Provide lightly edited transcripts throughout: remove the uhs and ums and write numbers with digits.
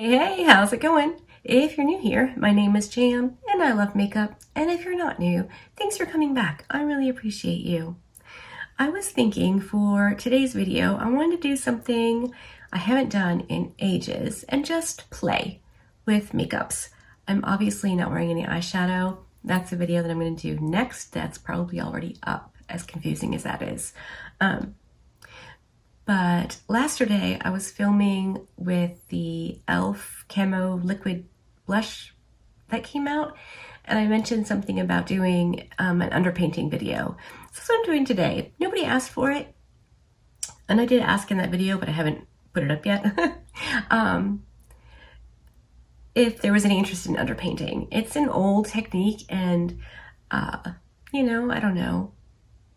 Hey, how's it going? If you're new here, my name is Jam and I love makeup. And if you're not new, thanks for coming back. I really appreciate you. I was thinking for today's video, I wanted to do something I haven't done in ages and just play with makeups. I'm obviously not wearing any eyeshadow. That's a video that I'm going to do next. That's probably already up, as confusing as that is. But yesterday I was filming with the e.l.f. Camo Liquid Blush that came out, and I mentioned something about doing an underpainting video. So that's what I'm doing today. Nobody asked for it, and I did ask in that video, but I haven't put it up yet. If there was any interest in underpainting. It's an old technique, and you know, I don't know.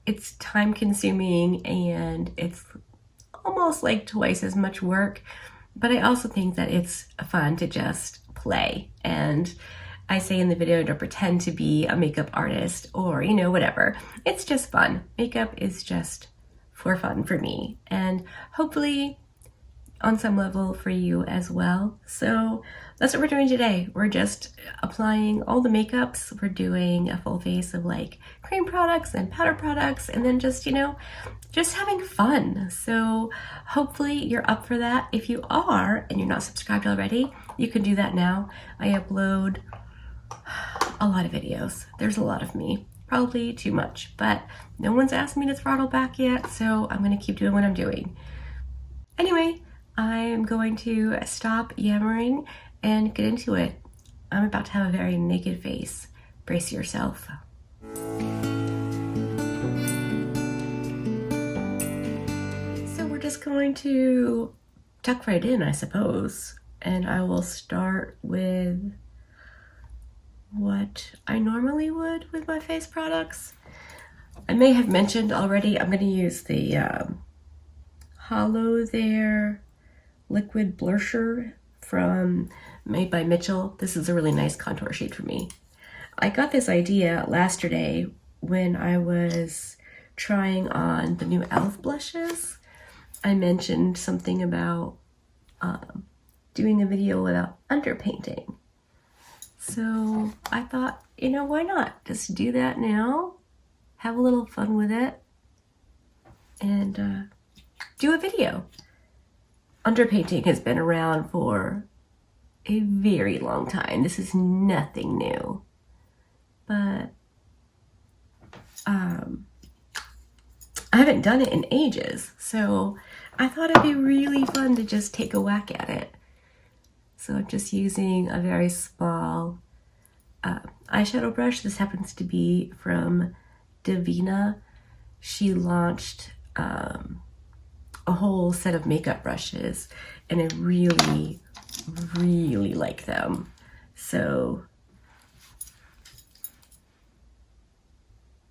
It's time consuming and it's almost like twice as much work, but I also think that it's fun to just play. And I say in the video, don't pretend to be a makeup artist or, you know, whatever. It's just fun. Makeup is just for fun for me, and hopefully on some level for you as well. So that's what we're doing today. We're just applying all the makeups. We're doing a full face of like cream products and powder products, and then just, you know, just having fun. So hopefully you're up for that. If you are and you're not subscribed already, you can do that now. I upload a lot of videos. There's a lot of me, probably too much, but no one's asked me to throttle back yet, so I'm gonna keep doing what I'm doing. Anyway, I'm going to stop yammering and get into it. I'm about to have a very naked face. Brace yourself. So we're just going to tuck right in, I suppose. And I will start with what I normally would with my face products. I may have mentioned already, I'm going to use the Hollow There liquid blusher from made by Mitchell. This is a really nice contour shade for me. I got this idea yesterday when I was trying on the new e.l.f. blushes. I mentioned something about doing a video without underpainting. So I thought, you know, why not? Just do that now, have a little fun with it, and do a video. Underpainting has been around for a very long time. This is nothing new, but I haven't done it in ages, so I thought it'd be really fun to just take a whack at it. So I'm just using a very small eyeshadow brush. This happens to be from Davina. She launched a whole set of makeup brushes, and I really like them. So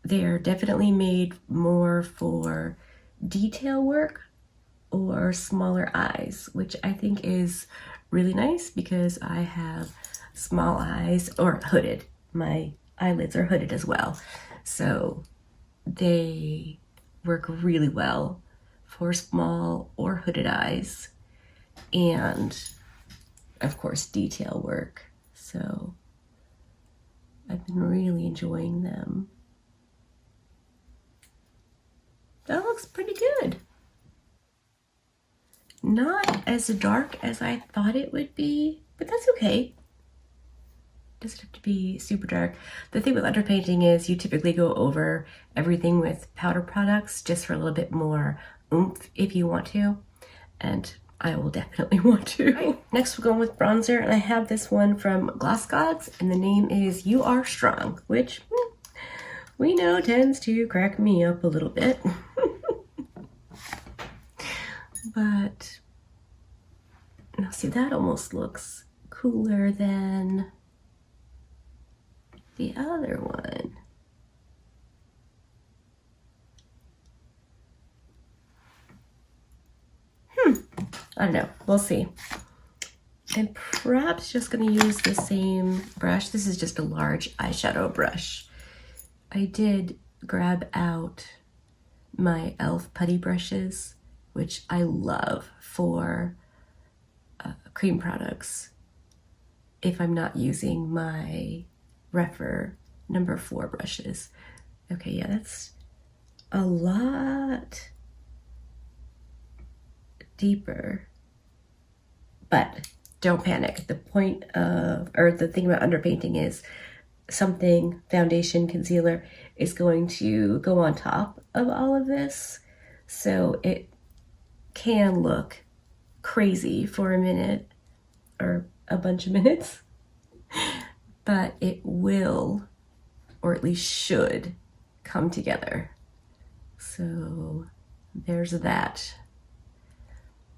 they're definitely made more for detail work or smaller eyes, which I think is really nice because I have small eyes, or hooded. My eyelids are hooded as well. So they work really well for small or hooded eyes, and of course detail work. So I've been really enjoying them. That looks pretty good. Not as dark as I thought it would be, but that's okay. Doesn't have to be super dark. The thing with underpainting is you typically go over everything with powder products just for a little bit more oomph if you want to, and I will definitely want to. Right. Next we're going with bronzer, and I have this one from Gloss Gods, and the name is You Are Strong, which we know tends to crack me up a little bit. But now see, that almost looks cooler than the other one. I don't know, we'll see. I'm perhaps just gonna use the same brush. This is just a large eyeshadow brush. I did grab out my e.l.f. putty brushes, which I love for cream products if I'm not using my Refer number 4 brushes. Okay, yeah, that's a lot deeper, but don't panic. The point of, or the thing about underpainting is something, foundation, concealer, is going to go on top of all of this. So it can look crazy for a minute or a bunch of minutes, but it will, or at least should, come together. So there's that.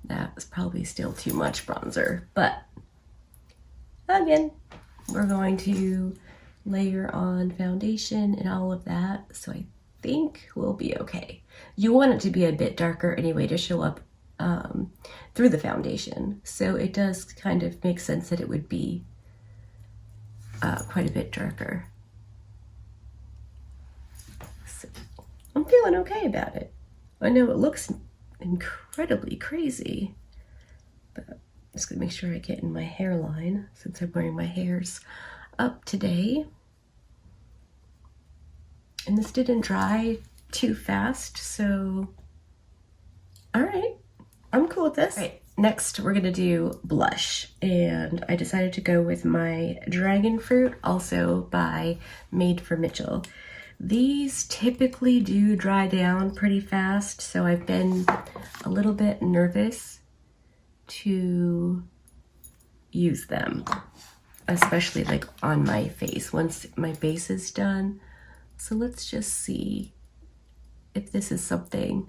That was probably still too much bronzer, but again, we're going to layer on foundation and all of that, so I think we'll be okay. You want it to be a bit darker anyway to show up through the foundation, so it does kind of make sense that it would be quite a bit darker. So I'm feeling okay about it. I know it looks incredibly crazy, but I'm just gonna make sure I get in my hairline since I'm wearing my hairs up today. And this didn't dry too fast, so all right, I'm cool with this. All right, next we're gonna do blush, and I decided to go with my Dragon Fruit, also by Made for Mitchell. These typically do dry down pretty fast, so I've been a little bit nervous to use them, especially like on my face once my base is done. So let's just see if this is something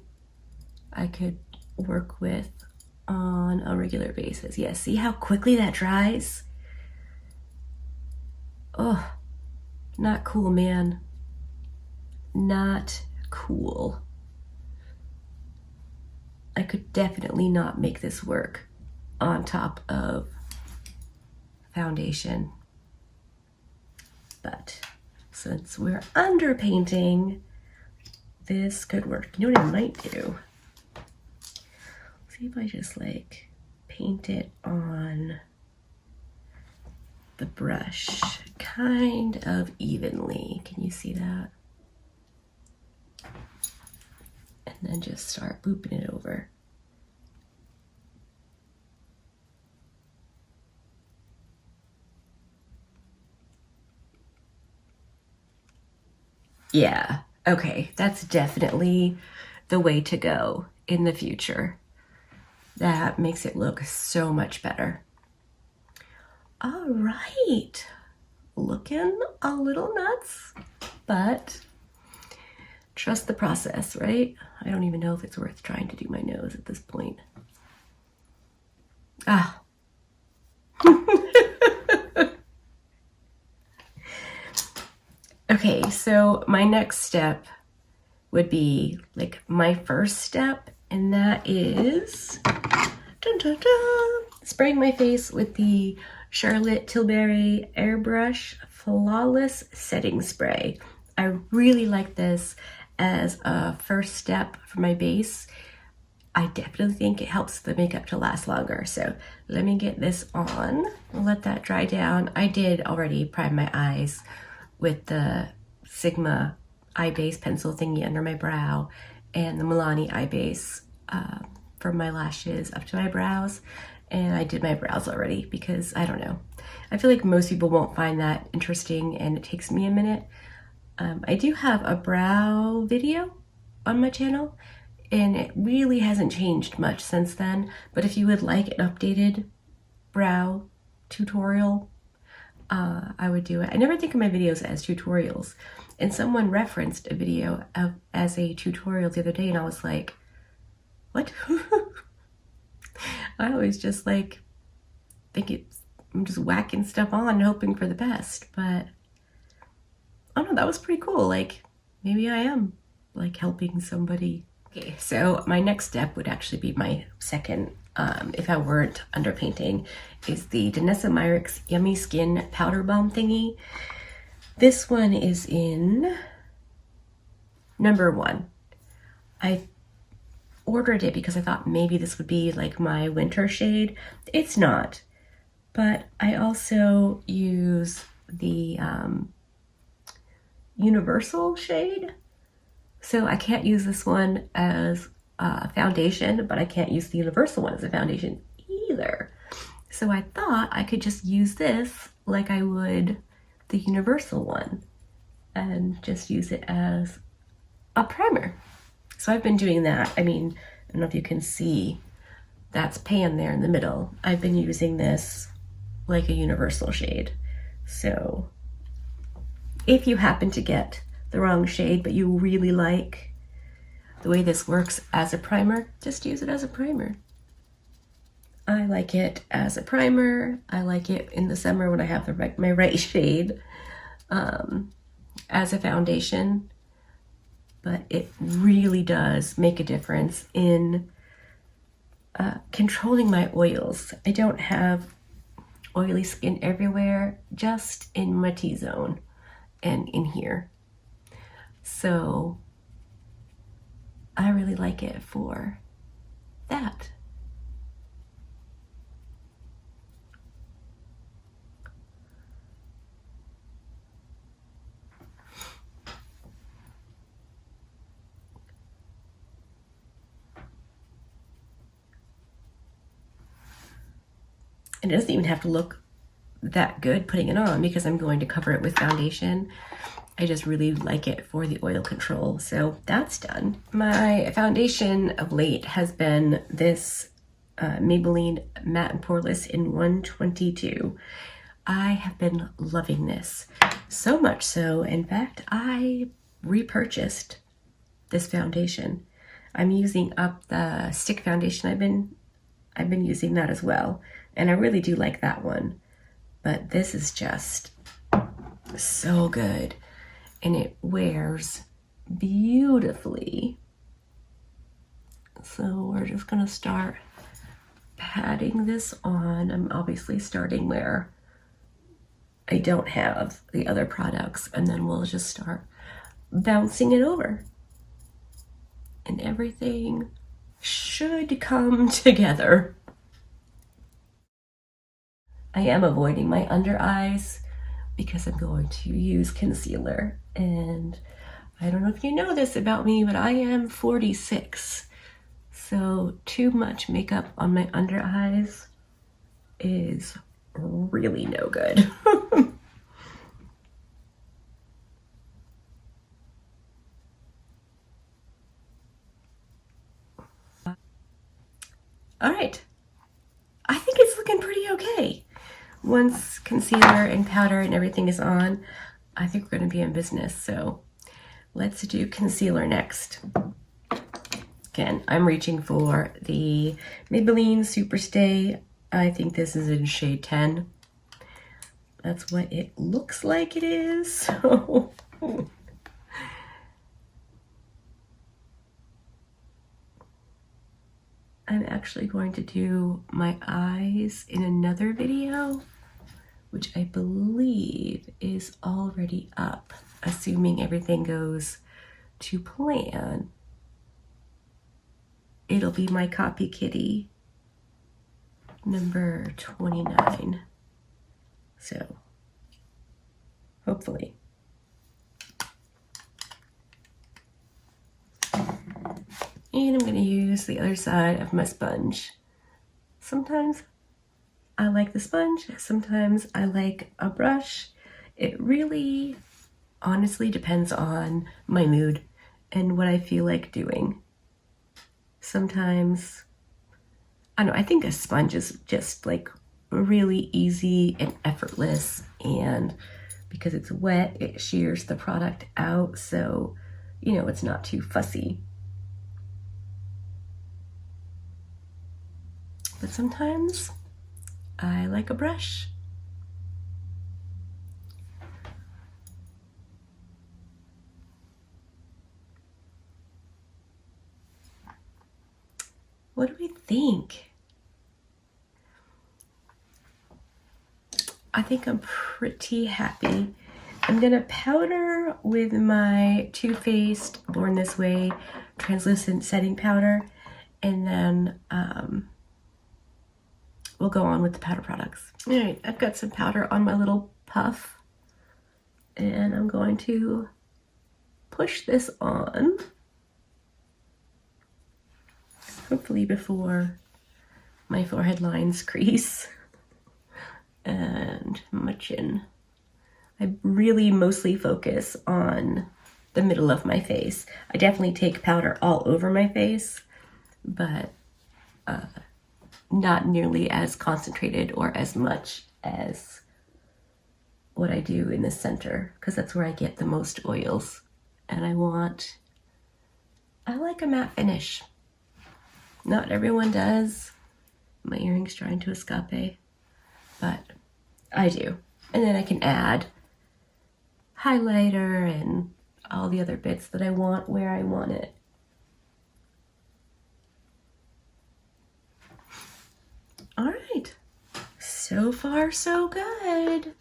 I could work with on a regular basis. Yeah, see how quickly that dries? Oh, not cool, man. Not cool. I could definitely not make this work on top of foundation. But since we're underpainting, this could work. You know what I might do? See if I just like paint it on the brush kind of evenly. Can you see that? And then just start looping it over. Yeah, okay, that's definitely the way to go in the future. That makes it look so much better. All right, looking a little nuts, but trust the process, right? I don't even know if it's worth trying to do my nose at this point. Ah. Okay, so my next step would be like my first step, and that is dun, dun, dun, spraying my face with the Charlotte Tilbury Airbrush Flawless Setting Spray. I really like this as a first step for my base. I definitely think it helps the makeup to last longer. So let me get this on and let that dry down. I did already prime my eyes with the Sigma eye base pencil thingy under my brow and the Milani eye base from my lashes up to my brows. And I did my brows already because I don't know. I feel like most people won't find that interesting and it takes me a minute. I do have a brow video on my channel and it really hasn't changed much since then. But if you would like an updated brow tutorial, I would do it. I never think of my videos as tutorials. And someone referenced a video as a tutorial the other day and I was like, what? I always just like think I'm just whacking stuff on and hoping for the best, but oh no, that was pretty cool. Like maybe I am like helping somebody. Okay, so my next step would actually be my second, if I weren't underpainting, is the Danessa Myricks Yummy Skin Powder Balm thingy. This one is in number 1. I ordered it because I thought maybe this would be like my winter shade. It's not. But I also use the universal shade. So I can't use this one as a foundation, but I can't use the universal one as a foundation either. So I thought I could just use this like I would the universal one and just use it as a primer. So I've been doing that. I mean, I don't know if you can see, that's pan there in the middle. I've been using this like a universal shade. So if you happen to get the wrong shade, but you really like the way this works as a primer, just use it as a primer. I like it as a primer. I like it in the summer when I have my right shade as a foundation. But it really does make a difference in controlling my oils. I don't have oily skin everywhere, just in my T-zone and in here. So I really like it for that. And it doesn't even have to look that good putting it on because I'm going to cover it with foundation. I just really like it for the oil control. So that's done. My foundation of late has been this Maybelline Matte and Poreless in 122. I have been loving this so much so, in fact, I repurchased this foundation. I'm using up the stick foundation. I've been using that as well, and I really do like that one. But this is just so good, and it wears beautifully. So we're just gonna start patting this on. I'm obviously starting where I don't have the other products, and then we'll just start bouncing it over. And everything should come together. I am avoiding my under eyes because I'm going to use concealer. And I don't know if you know this about me, but I am 46. So too much makeup on my under eyes is really no good. All right, I think it's looking pretty okay. Once concealer and powder and everything is on, I think we're gonna be in business. So let's do concealer next. Again, I'm reaching for the Maybelline Superstay. I think this is in shade 10. That's what it looks like it is. So I'm actually going to do my eyes in another video, which I believe is already up, assuming everything goes to plan. It'll be my copy kitty number 29. So hopefully. And I'm going to use the other side of my sponge. Sometimes I like the sponge, sometimes I like a brush. It really honestly depends on my mood and what I feel like doing. Sometimes, I don't know, I think a sponge is just like really easy and effortless, and because it's wet, it shears the product out, so, you know, it's not too fussy. But sometimes I like a brush. What do we think? I think I'm pretty happy. I'm gonna powder with my Too Faced Born This Way translucent setting powder, and then we'll go on with the powder products. All right, I've got some powder on my little puff, and I'm going to push this on, hopefully before my forehead lines crease and my chin. I really mostly focus on the middle of my face. I definitely take powder all over my face, but not nearly as concentrated or as much as what I do in the center, because that's where I get the most oils. And I like a matte finish. Not everyone does. My earring's trying to escape, but I do. And then I can add highlighter and all the other bits that I want where I want it. All right, so far so good.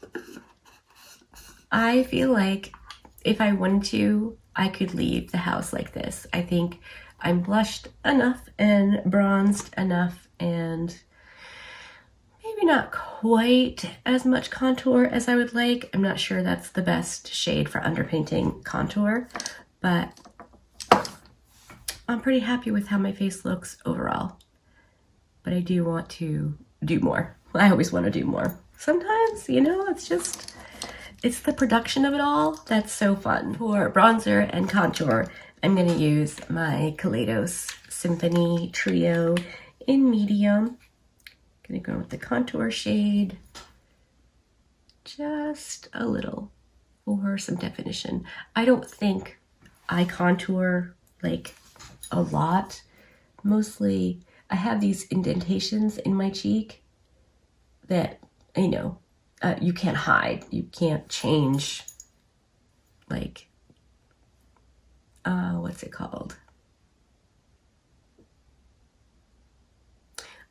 I feel like if I wanted to, I could leave the house like this. I think I'm blushed enough and bronzed enough, and maybe not quite as much contour as I would like. I'm not sure that's the best shade for underpainting contour, but I'm pretty happy with how my face looks overall. But I do want to do more. I always want to do more. Sometimes, you know, it's the production of it all that's so fun. For bronzer and contour, I'm going to use my Kaleidos Symphony Trio in medium. Gonna go with the contour shade just a little for some definition. I don't think I contour like a lot. Mostly I have these indentations in my cheek that, you know, you can't hide. You can't change, like, what's it called?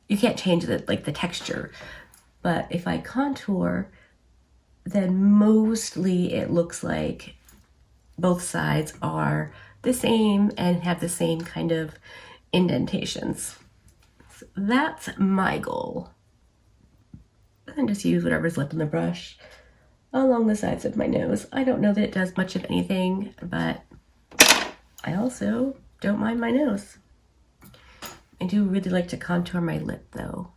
You can't change the texture. But if I contour, then mostly it looks like both sides are the same and have the same kind of indentations. So that's my goal. And just use whatever's left on the brush along the sides of my nose. I don't know that it does much of anything, but I also don't mind my nose. I do really like to contour my lip though.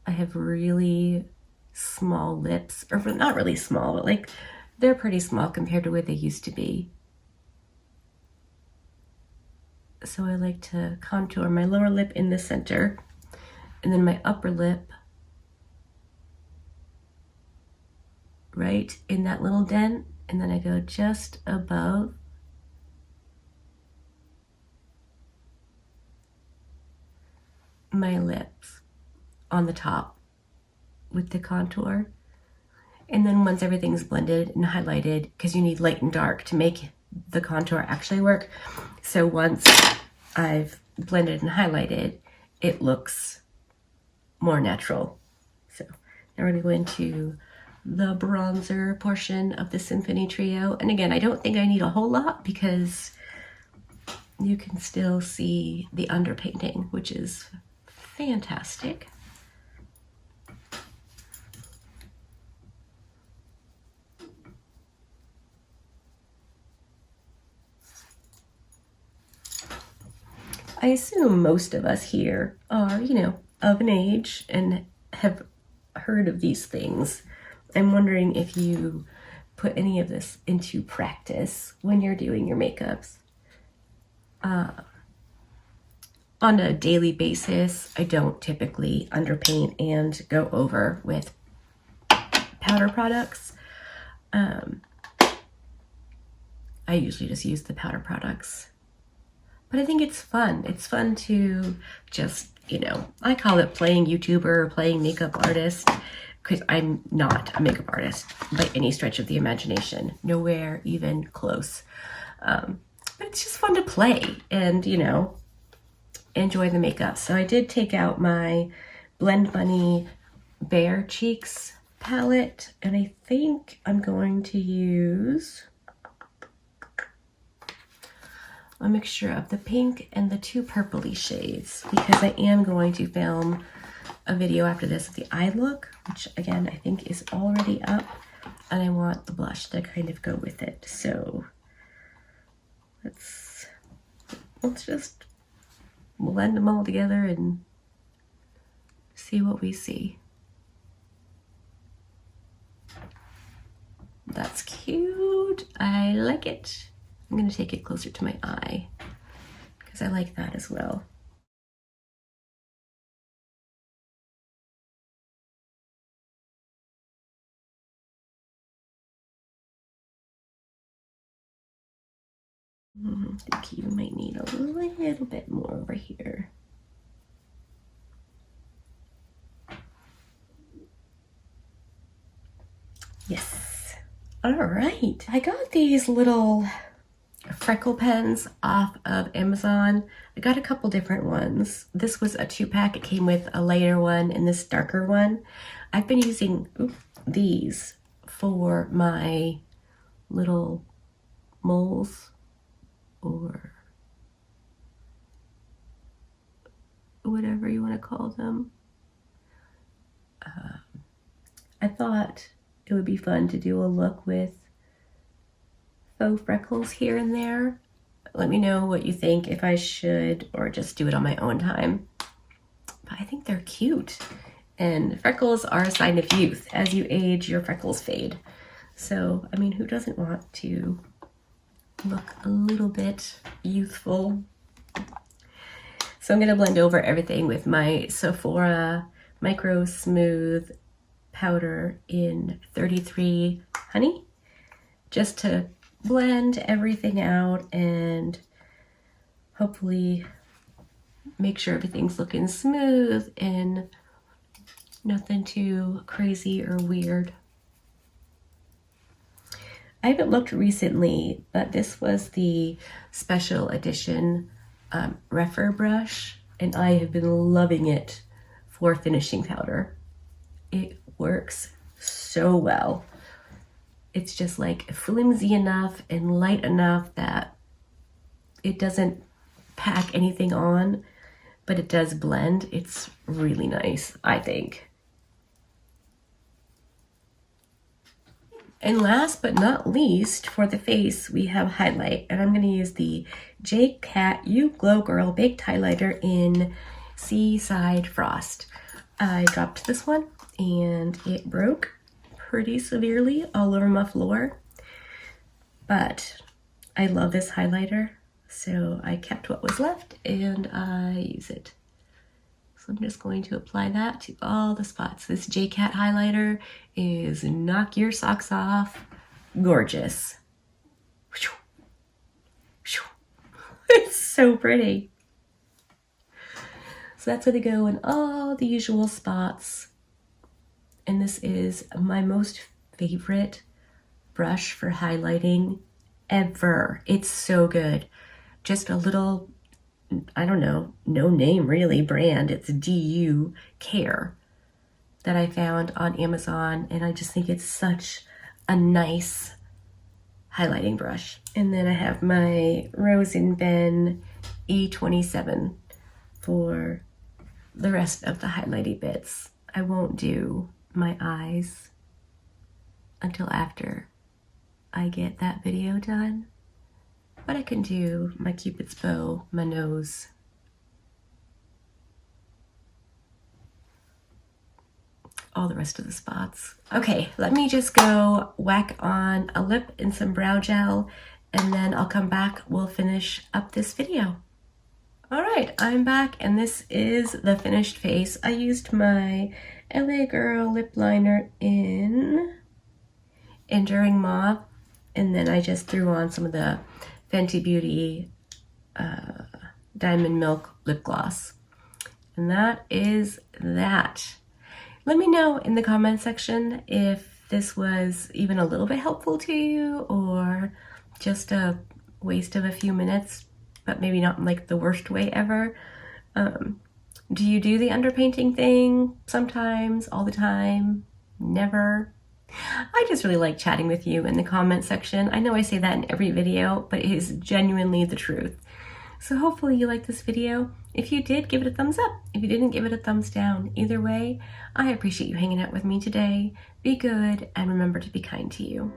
I have really small lips, or not really small, but like they're pretty small compared to where they used to be. So I like to contour my lower lip in the center, and then my upper lip right in that little dent, and then I go just above my lips on the top with the contour. And then once everything's blended and highlighted, because you need light and dark to make the contour actually work. So once I've blended and highlighted, it looks more natural. So now we're gonna go into the bronzer portion of the Symphony Trio. And again, I don't think I need a whole lot because you can still see the underpainting, which is fantastic. I assume most of us here are, you know, of an age and have heard of these things. I'm wondering if you put any of this into practice when you're doing your makeups. On a daily basis, I don't typically underpaint and go over with powder products. I usually just use the powder products. But I think it's fun. It's fun to just, you know, I call it playing YouTuber or playing makeup artist, because I'm not a makeup artist by any stretch of the imagination. Nowhere even close. But it's just fun to play and, you know, enjoy the makeup. So I did take out my Blend Bunny Bare Cheeks palette, and I think I'm going to use a mixture of the pink and the two purpley shades, because I am going to film a video after this of the eye look, which again I think is already up, and I want the blush to kind of go with it. So let's just blend them all together and see what we see. That's cute. I like it. I'm going to take it closer to my eye because I like that as well. I think you might need a little bit more over here. Yes. All right. I got these little freckle pens off of Amazon. I got a couple different ones. This was a 2-pack. It came with a lighter one and this darker one. I've been using these for my little moles or whatever you want to call them. I thought it would be fun to do a look with faux freckles here and there. Let me know what you think, if I should or just do it on my own time. But I think they're cute. And freckles are a sign of youth. As you age, your freckles fade. So, I mean, who doesn't want to look a little bit youthful? So I'm going to blend over everything with my Sephora Micro Smooth powder in 33 Honey, just to blend everything out and hopefully make sure everything's looking smooth and nothing too crazy or weird. I haven't looked recently, but this was the special edition Refer brush, and I have been loving it for finishing powder. It works so well. It's just like flimsy enough and light enough that it doesn't pack anything on, but it does blend. It's really nice, I think. And last but not least, for the face, we have highlight, and I'm going to use the J Cat You Glow Girl Baked Highlighter in Seaside Frost. I dropped this one and it broke pretty severely all over my floor, but I love this highlighter, so I kept what was left and I use it. So I'm just going to apply that to all the spots. This J-Cat highlighter is knock your socks off gorgeous. It's so pretty. So that's going to go in all the usual spots. And this is my most favorite brush for highlighting ever. It's so good. Just a little, I don't know, no name really brand. It's DU Care that I found on Amazon, and I just think it's such a nice highlighting brush. And then I have my Rose and Ben E27 for the rest of the highlighting bits. I won't do my eyes until after I get that video done, but I can do my Cupid's bow, my nose, all the rest of the spots. Okay, let me just go whack on a lip and some brow gel, and then I'll come back. We'll finish up this video. All right, I'm back, and this is the finished face. I used my LA Girl lip liner in Enduring Mauve, and then I just threw on some of the Fenty Beauty Diamond Milk lip gloss. And that is that. Let me know in the comment section if this was even a little bit helpful to you or just a waste of a few minutes, but maybe not in like the worst way ever. Do you do the underpainting thing sometimes, all the time, never? I just really like chatting with you in the comment section. I know I say that in every video, but it is genuinely the truth. So hopefully you liked this video. If you did, give it a thumbs up. If you didn't, give it a thumbs down. Either way, I appreciate you hanging out with me today. Be good and remember to be kind to you.